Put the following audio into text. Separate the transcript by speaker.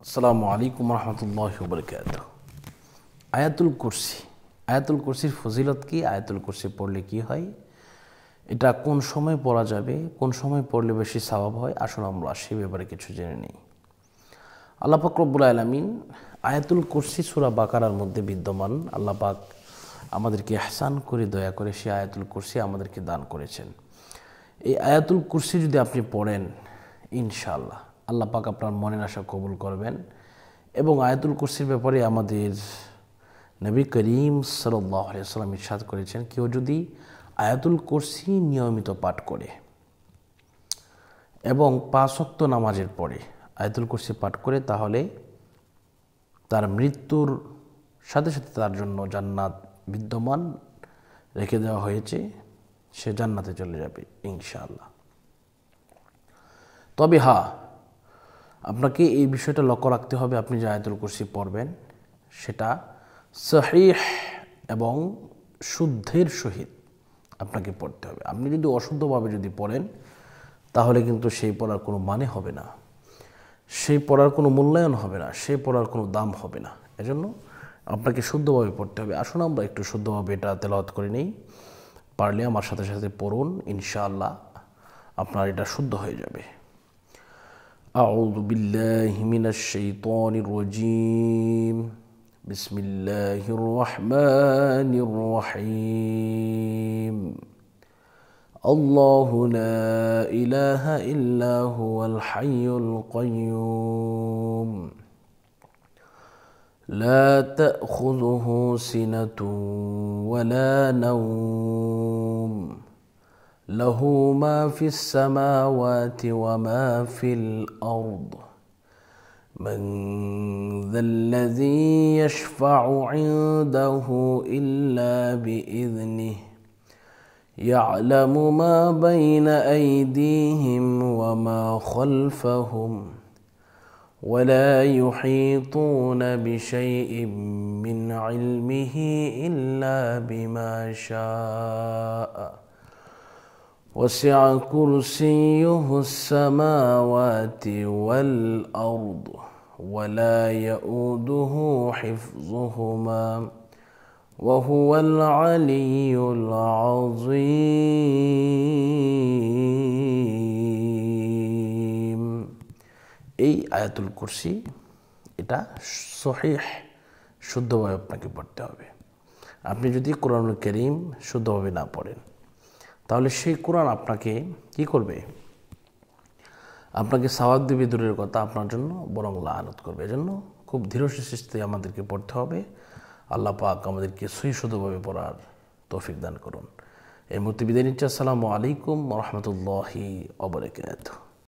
Speaker 1: আসসালামু আলাইকুম রহমতুল্লাহি ওয়া বারাকাতুহু। আয়াতুল কুরসি, আয়াতুল কুরসির ফজিলত কি? আয়াতুল কুরসি পড়লে কি হয়, এটা কোন সময় পড়া যাবে, কোন সময় পড়লে বেশি সওয়াব হয়, আসুন আমরা সে ব্যাপারে কিছু জেনে নিই। আল্লাহ পাক রব্বুল আলামিন আয়াতুল কুরসি সূরা বাকারার মধ্যে বিদ্যমান। আল্লাহ পাক আমাদেরকে ইহসান করে, দয়া করে সে আয়াতুল কুরসি আমাদেরকে দান করেছেন। এই আয়াতুল কুরসি যদি আপনি পড়েন, ইনশাআল্লাহ আল্লাহ পাক আপনার মনের আশা কবুল করবেন। এবং আয়াতুল কুরসির ব্যাপারে আমাদের নবী করিম সাল্লাল্লাহু আলাইহি ওয়াসাল্লাম ইরশাদ করেছেন, কেউ যদি আয়াতুল কুরসি নিয়মিত পাঠ করে এবং 5 ওয়াক্ত নামাজের পরে আয়াতুল কুরসি পাঠ করে, তাহলে তার মৃত্যুর সাথে সাথে তার জন্য জান্নাত বিদ্যমান রেখে দেওয়া হয়েছে, সে জান্নাতে চলে যাবে ইনশাআল্লাহ। তবে হ্যাঁ, আপনাকে এই বিষয়টা লক্ষ্য রাখতে হবে, আপনি যে আয়াতুল কুরসি পড়বেন সেটা সহিহ এবং শুদ্ধের সহিত আপনাকে পড়তে হবে। আপনি যদি অশুদ্ধভাবে যদি পড়েন, তাহলে কিন্তু সেই পড়ার কোনো মানে হবে না, সেই পড়ার কোনো মূল্যায়ন হবে না, সেই পড়ার কোনো দাম হবে না। এজন্য আপনাকে শুদ্ধভাবে পড়তে হবে। আসুন আমরা একটু শুদ্ধভাবে এটা তেলাওয়াত করে নেই। পারলে আমার সাথে সাথে পড়ুন, ইনশাআল্লাহ আপনার এটা শুদ্ধ হয়ে যাবে। আউযু বিল্লাহি মিনাশ শাইতানির রাজীম। বিসমিল্লাহির রহমানির রহিম। আল্লাহু লা ইলাহা ইল্লা হুয়াল হাইয়ুল কাইয়্যুম। لا تأخذه سنة ولا نوم له ما في السماوات وما في الأرض من ذا الذي يشفع عنده إلا بإذنه يعلم ما بين أيديهم وما خلفهم ولا يحيطون بشيء من علمه إلا بما شاء وسع كرسيه السماوات والأرض ولا يؤوده حفظهما وهو العلي العظيم। এই আয়াতুল কুরসি এটা সহিহ শুদ্ধভাবে আপনাকে পড়তে হবে। আপনি যদি কোরআনুল কারীম শুদ্ধভাবে না পড়েন, তাহলে সেই কোরআন আপনাকে কি করবে? আপনাকে সওয়াব দিবে দূরের কথা, আপনার জন্য বরং লানত করবে। এজন্য খুব ধীরস্থিতে আমাদেরকে পড়তে হবে। আল্লাহ পাক আমাদেরকে শুদ্ধভাবে পড়ার তৌফিক দান করুন। এই মুহূর্তে বিদায় নিচ্ছি। আসসালামু আলাইকুম ওয়া রাহমাতুল্লাহি ওয়া বারাকাতুহু।